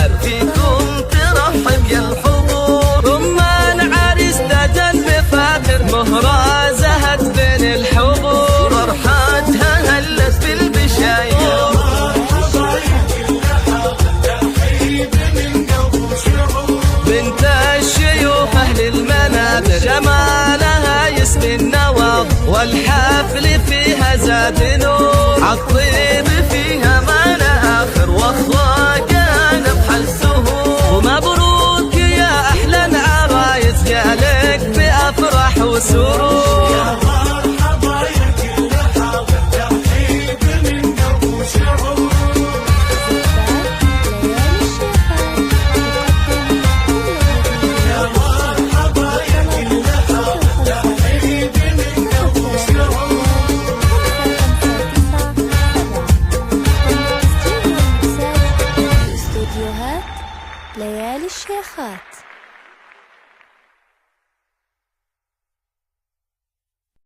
المشاعر فيكم ترحب يا الحضور. أمان عريس تاجن بفاخر مهرة زهت بين الحضور، فرحتها هلت بالبشاير. بنت الشيوخ أهل المنابر جمالها يسمي النواض، والحفل فيها زاد نور، عالطيب فيها ما لا آخر، واخلاقها نبحل السهور. ومبروك يا أحلى العرايس جالك بأفراح وسرور.